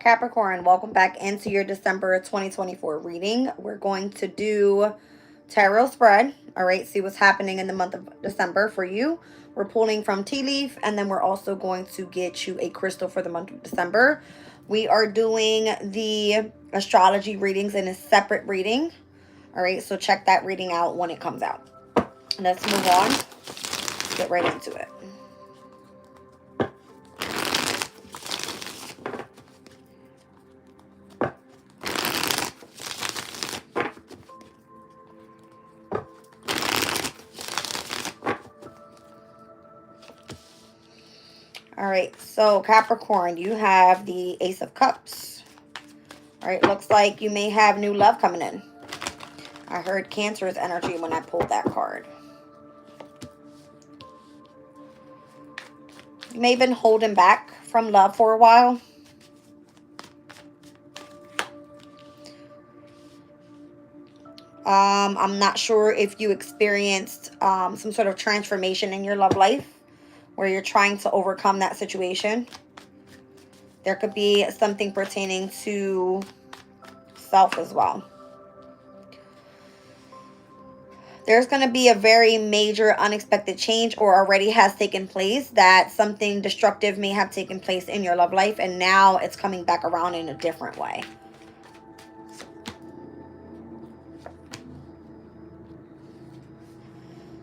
Capricorn, welcome back into your December 2024 reading. We're going to do tarot spread. All right, see what's happening in the month of December for you. We're pulling from tea leaf, and then we're also going to get you a crystal for the month of December. We are doing the astrology readings in a separate reading. All right, so check that reading out when it comes out. Let's move on. Get right into it. All right, so Capricorn, you have the Ace of Cups. All right, looks like you may have new love coming in. I heard Cancer's energy when I pulled that card. You may have been holding back from love for a while. I'm not sure if you experienced some sort of transformation in your love life where you're trying to overcome that situation. There could be something pertaining to self as well. There's going to be a very major unexpected change, or already has taken place, that something destructive may have taken place in your love life, and now it's coming back around in a different way.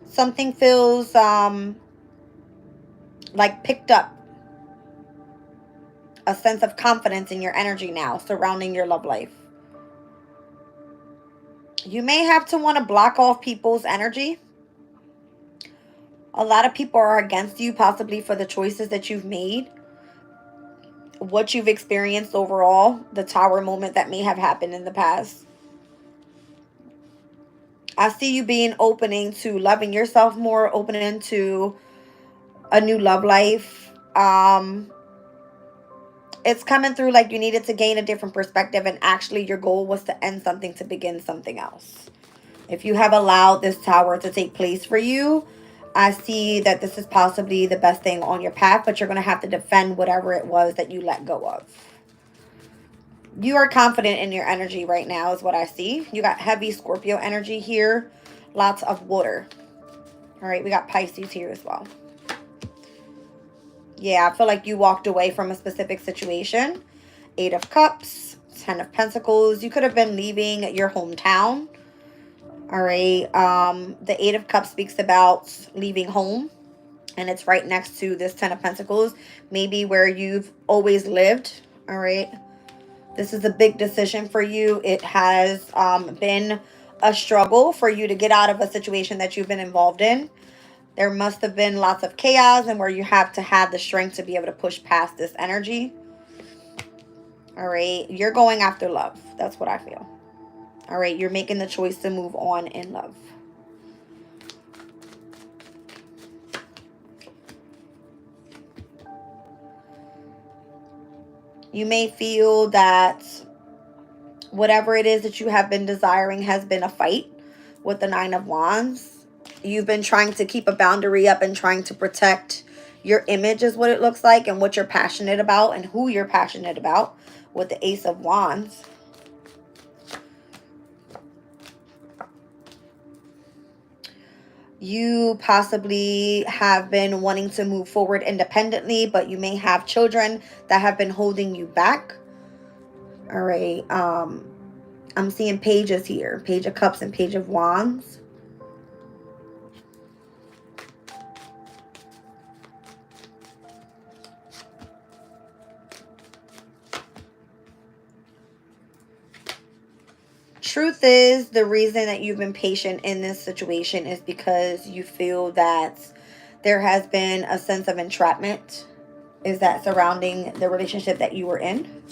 Something feels like picked up. A sense of confidence in your energy now surrounding your love life. You may have to want to block off people's energy. A lot of people are against you, possibly for the choices that you've made, what you've experienced overall, the tower moment that may have happened in the past. I see you being opening to loving yourself more, opening to a new love life. It's coming through like you needed to gain a different perspective, and actually your goal was to end something to begin something else. If you have allowed this tower to take place for you, I see that this is possibly the best thing on your path, but you're going to have to defend whatever it was that you let go of. You are confident in your energy right now is what I see. You got heavy Scorpio energy here. Lots of water. All right, we got Pisces here as well. Yeah, I feel like you walked away from a specific situation. 8 of Cups, 10 of Pentacles. You could have been leaving your hometown. All right. The 8 of Cups speaks about leaving home. And it's right next to this 10 of Pentacles. Maybe where you've always lived. All right. This is a big decision for you. It has been a struggle for you to get out of a situation that you've been involved in. There must have been lots of chaos, and where you have to have the strength to be able to push past this energy. All right. You're going after love. That's what I feel. All right. You're making the choice to move on in love. You may feel that whatever it is that you have been desiring has been a fight with the 9 of Wands. You've been trying to keep a boundary up and trying to protect your image is what it looks like, and what you're passionate about and who you're passionate about with the Ace of Wands. You possibly have been wanting to move forward independently, but you may have children that have been holding you back. All right. I'm seeing pages here. Page of Cups and Page of Wands. Truth is, the reason that you've been patient in this situation is because you feel that there has been a sense of entrapment. Is that surrounding the relationship that you were in?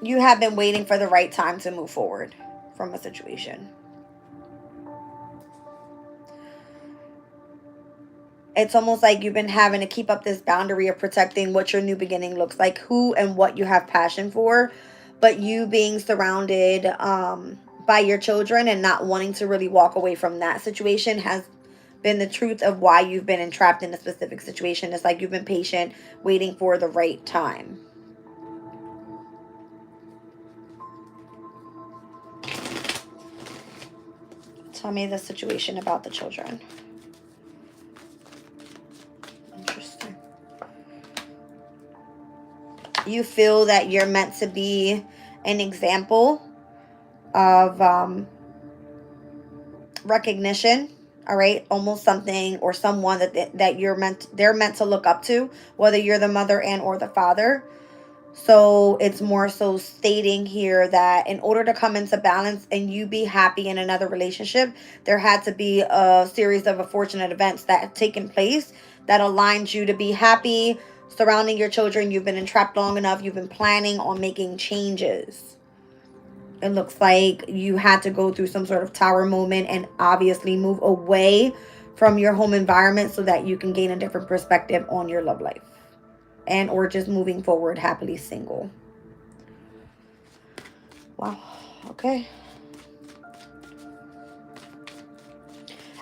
You have been waiting for the right time to move forward from a situation. It's almost like you've been having to keep up this boundary of protecting what your new beginning looks like, who and what you have passion for, but you being surrounded by your children and not wanting to really walk away from that situation has been the truth of why you've been entrapped in a specific situation. It's like you've been patient, waiting for the right time. Tell me the situation about the children. Interesting. You feel that you're meant to be an example of recognition, all right? Almost something or someone that they're meant to look up to, whether you're the mother and or the father. So it's more so stating here that in order to come into balance and you be happy in another relationship, there had to be a series of unfortunate events that have taken place that aligned you to be happy surrounding your children. You've been entrapped long enough. You've been planning on making changes. It looks like you had to go through some sort of tower moment and obviously move away from your home environment so that you can gain a different perspective on your love life. And or just moving forward happily single. Wow. Okay.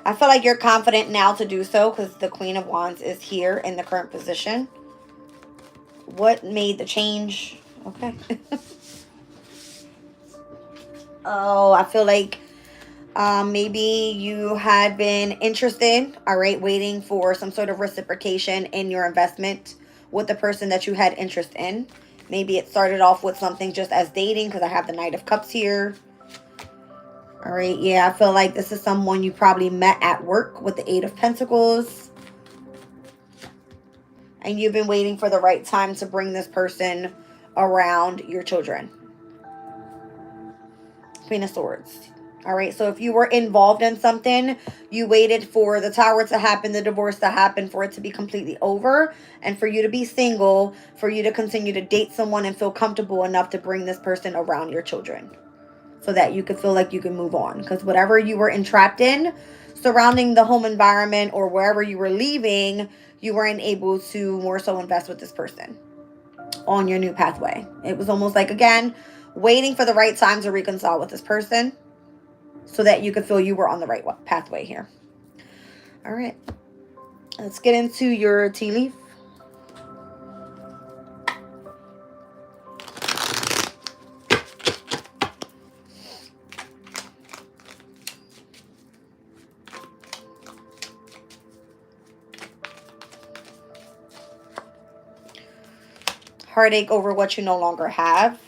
I feel like you're confident now to do so because the Queen of Wands is here in the current position. What made the change? Okay. Oh, I feel like maybe you had been interested, all right, waiting for some sort of reciprocation in your investment with the person that you had interest in. Maybe it started off with something just as dating because I have the Knight of Cups here. All right, yeah, I feel like this is someone you probably met at work with the Eight of Pentacles. And you've been waiting for the right time to bring this person around your children. Queen of Swords. All right, so if you were involved in something, you waited for the tower to happen, the divorce to happen, for it to be completely over, and for you to be single, for you to continue to date someone and feel comfortable enough to bring this person around your children so that you could feel like you can move on. Because whatever you were entrapped in surrounding the home environment or wherever you were leaving, you weren't able to more so invest with this person on your new pathway. It was almost like, again, waiting for the right time to reconcile with this person so that you could feel you were on the right pathway here. All right. Let's get into your tea leaf. Heartache over what you no longer have.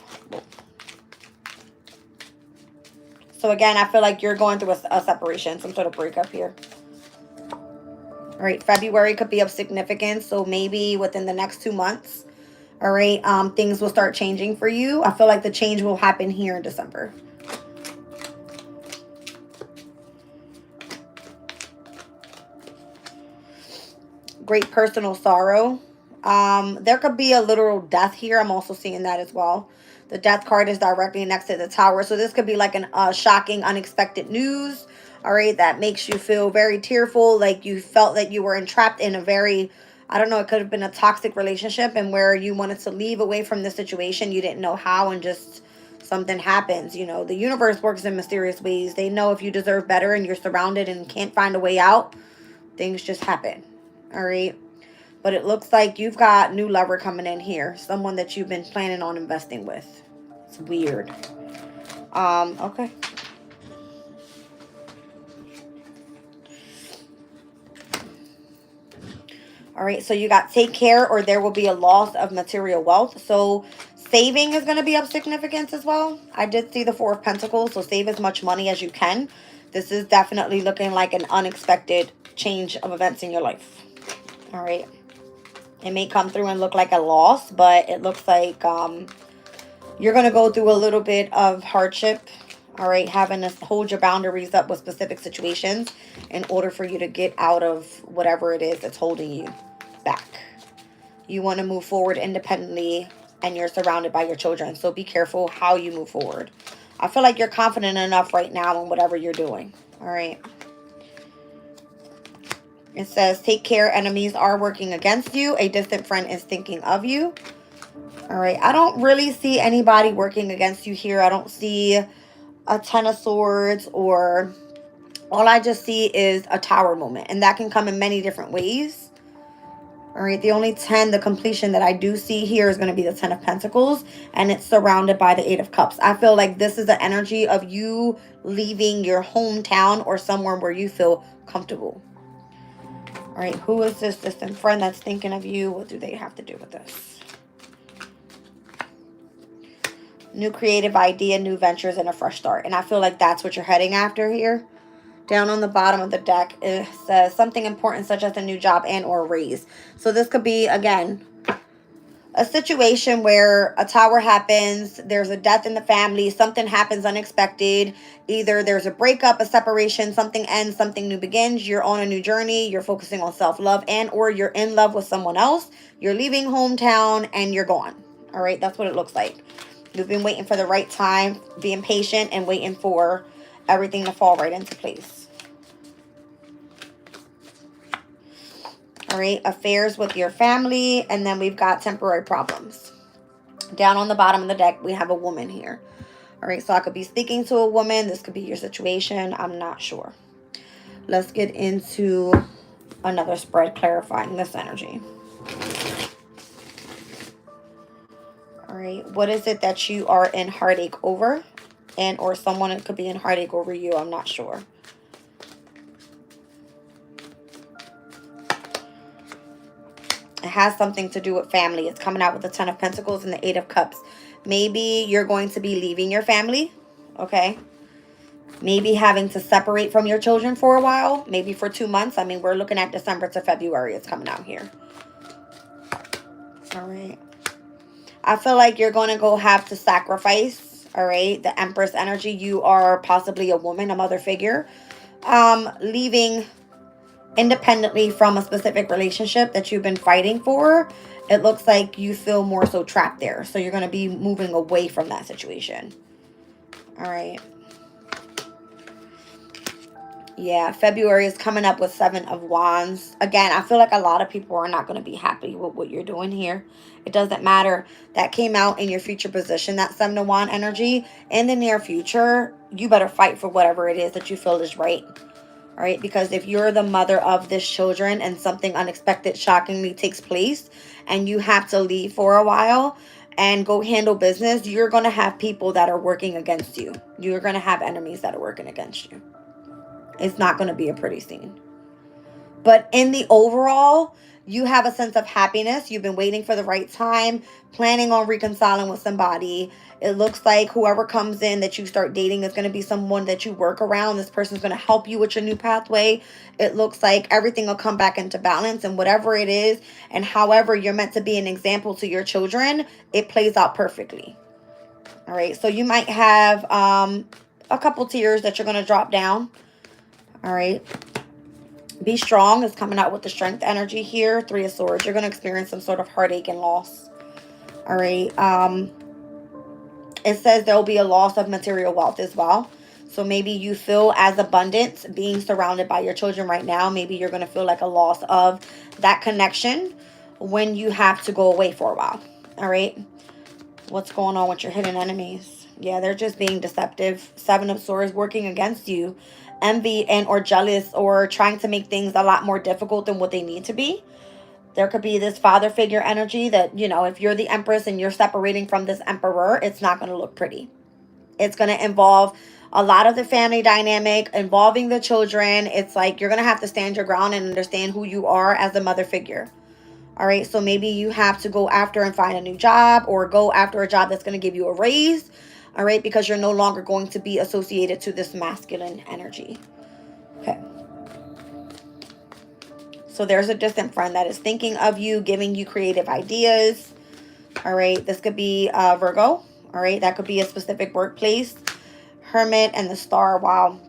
So again, I feel like you're going through a separation, some sort of breakup here. All right, February could be of significance. So maybe within the next 2 months, all right, things will start changing for you. I feel like the change will happen here in December. Great personal sorrow. There could be a literal death here. I'm also seeing that as well. The death card is directly next to the tower. So this could be like an shocking, unexpected news. All right, that makes you feel very tearful. Like you felt that you were entrapped in a very, I don't know, it could have been a toxic relationship and where you wanted to leave away from the situation. You didn't know how and just something happens. You know, the universe works in mysterious ways. They know if you deserve better and you're surrounded and can't find a way out, things just happen. All right. But it looks like you've got new lover coming in here. Someone that you've been planning on investing with. It's weird. Okay. All right, so you got take care or there will be a loss of material wealth. So saving is going to be of significance as well. I did see the Four of Pentacles, so save as much money as you can. This is definitely looking like an unexpected change of events in your life. All right. It may come through and look like a loss, but it looks like you're going to go through a little bit of hardship, all right, having to hold your boundaries up with specific situations in order for you to get out of whatever it is that's holding you back. You want to move forward independently, and you're surrounded by your children, so be careful how you move forward. I feel like you're confident enough right now in whatever you're doing, all right? It says, take care, enemies are working against you. A distant friend is thinking of you. All right. I don't really see anybody working against you here. I don't see a Ten of Swords or All I just see is a tower moment, and that can come in many different ways. All right, the only 10, the completion that I do see here is going to be the 10 of Pentacles, and it's surrounded by the 8 of Cups. I feel like this is the energy of you leaving your hometown or somewhere where you feel comfortable. All right, who is this distant friend that's thinking of you? What do they have to do with this? New creative idea, new ventures, and a fresh start. And I feel like that's what you're heading after here. Down on the bottom of the deck, it says something important such as a new job and or raise. So this could be, again, a situation where a tower happens, there's a death in the family, something happens unexpected. Either there's a breakup, a separation, something ends, something new begins. You're on a new journey. You're focusing on self-love, and or you're in love with someone else. You're leaving hometown and you're gone. All right, that's what it looks like. You've been waiting for the right time, being patient and waiting for everything to fall right into place. All right, affairs with your family, and then we've got temporary problems. Down on the bottom of the deck, we have a woman here. All right, so I could be speaking to a woman. This could be your situation. I'm not sure. Let's get into another spread clarifying this energy. All right, what is it that you are in heartache over? And or someone could be in heartache over you. I'm not sure. It has something to do with family. It's coming out with the 10 of Pentacles and the 8 of Cups. Maybe you're going to be leaving your family. Okay. Maybe having to separate from your children for a while. Maybe for 2 months. I mean, we're looking at December to February. It's coming out here. All right. I feel like you're going to go have to sacrifice. All right. The Empress energy. You are possibly a woman, a mother figure. Leaving independently from a specific relationship that you've been fighting for. It looks like you feel more so trapped there. So you're going to be moving away from that situation. All right. Yeah, February is coming up with 7 of Wands. Again, I feel like a lot of people are not going to be happy with what you're doing here. It doesn't matter. That came out in your future position, that 7 of Wands energy. In the near future, you better fight for whatever it is that you feel is right. All right, because if you're the mother of this children and something unexpected, shockingly takes place and you have to leave for a while and go handle business, you're going to have people that are working against you. You're going to have enemies that are working against you. It's not going to be a pretty scene. But in the overall, you have a sense of happiness. You've been waiting for the right time, planning on reconciling with somebody. It looks like whoever comes in that you start dating is going to be someone that you work around. This person's going to help you with your new pathway. It looks like everything will come back into balance, and whatever it is and however you're meant to be an example to your children, it plays out perfectly. All right. So you might have a couple tears that you're going to drop down. All right. Be strong is coming out with the strength energy here. 3 of Swords. You're going to experience some sort of heartache and loss. All right. It says there will be a loss of material wealth as well. So maybe you feel as abundant being surrounded by your children right now. Maybe you're going to feel like a loss of that connection when you have to go away for a while. All right. What's going on with your hidden enemies? Yeah, they're just being deceptive. 7 of Swords working against you. Envy and or jealous or trying to make things a lot more difficult than what they need to be. There could be this father figure energy that, you know, if you're the Empress and you're separating from this Emperor, it's not going to look pretty. It's going to involve a lot of the family dynamic, involving the children. It's like you're going to have to stand your ground and understand who you are as a mother figure. All right, so maybe you have to go after and find a new job or go after a job that's going to give you a raise. All right, because you're no longer going to be associated to this masculine energy. Okay. So there's a distant friend that is thinking of you, giving you creative ideas. All right, this could be Virgo. All right, that could be a specific workplace. Hermit and the Star. Wow.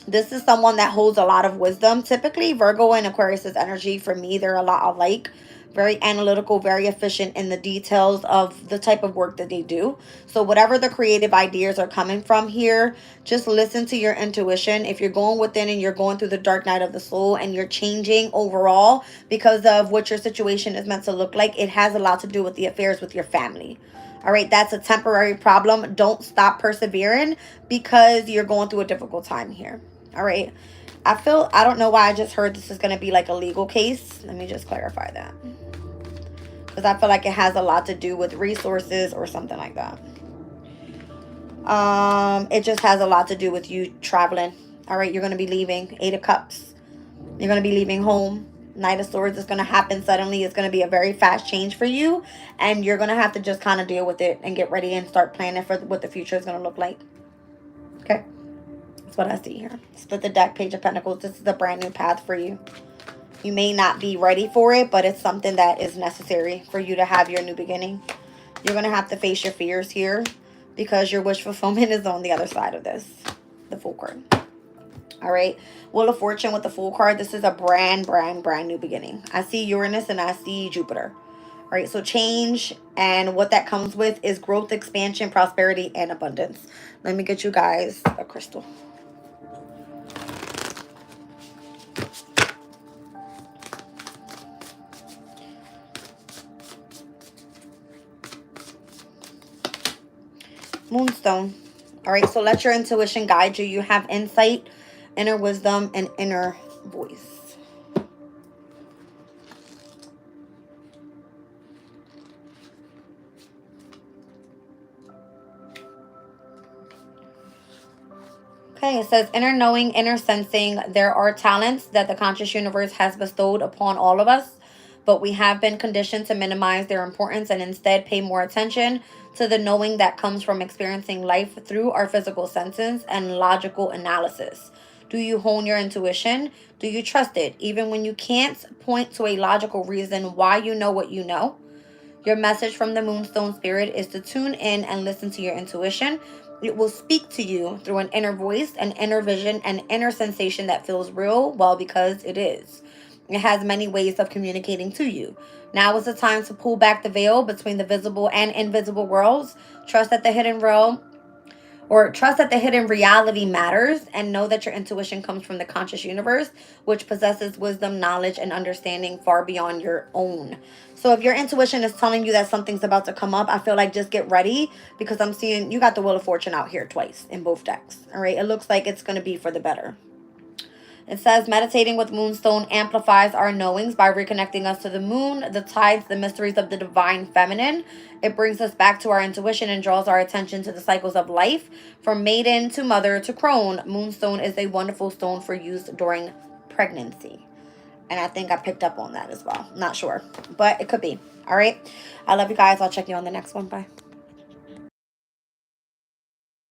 This is someone that holds a lot of wisdom. Typically, Virgo and Aquarius's energy, for me, they're a lot alike. Very analytical, very efficient in the details of the type of work that they do. So whatever the creative ideas are coming from here, just listen to your intuition. If you're going within and you're going through the dark night of the soul and you're changing overall because of what your situation is meant to look like, it has a lot to do with the affairs with your family. All right, that's a temporary problem. Don't stop persevering because you're going through a difficult time here. All right. I don't know why I just heard this is going to be like a legal case. Let me just clarify that. Because I feel like it has a lot to do with resources or something like that. It just has a lot to do with you traveling. All right, you're going to be leaving. 8 of Cups. You're going to be leaving home. Knight of Swords is going to happen suddenly. It's going to be a very fast change for you. And you're going to have to just kind of deal with it and get ready and start planning for what the future is going to look like. Okay? That's what I see here. Split the deck, Page of Pentacles. This is a brand new path for you. You may not be ready for it, but it's something that is necessary for you to have your new beginning. You're going to have to face your fears here because your wish fulfillment is on the other side of this. The Fool card. All right. Wheel of Fortune with the Fool card. This is a brand new beginning. I see Uranus and I see Jupiter. All right. So change, and what that comes with is growth, expansion, prosperity, and abundance. Let me get you guys a crystal. Moonstone. All right, so let your intuition guide you. You have insight, inner wisdom, and inner voice. Okay, it says inner knowing, inner sensing. There are talents that the conscious universe has bestowed upon all of us, but we have been conditioned to minimize their importance and instead pay more attention to the knowing that comes from experiencing life through our physical senses and logical analysis. Do you hone your intuition? Do you trust it, even when you can't point to a logical reason why you know what you know? Your message from the Moonstone Spirit is to tune in and listen to your intuition. It will speak to you through an inner voice, an inner vision, an inner sensation that feels real, well, because it is. It has many ways of communicating to you. Now is the time to pull back the veil between the visible and invisible worlds. Trust that the hidden realm trust that the hidden reality matters, and know that your intuition comes from the conscious universe, which possesses wisdom, knowledge, and understanding far beyond your own. So if your intuition is telling you that something's about to come up, I feel like just get ready, because I'm seeing you got the Wheel of Fortune out here twice in both decks. All right, it looks like it's going to be for the better. It says meditating with Moonstone amplifies our knowings by reconnecting us to the moon, the tides, the mysteries of the divine feminine. It brings us back to our intuition and draws our attention to the cycles of life. From maiden to mother to crone, Moonstone is a wonderful stone for use during pregnancy. And I think I picked up on that as well. Not sure, but it could be. All right. I love you guys. I'll check you on the next one. Bye.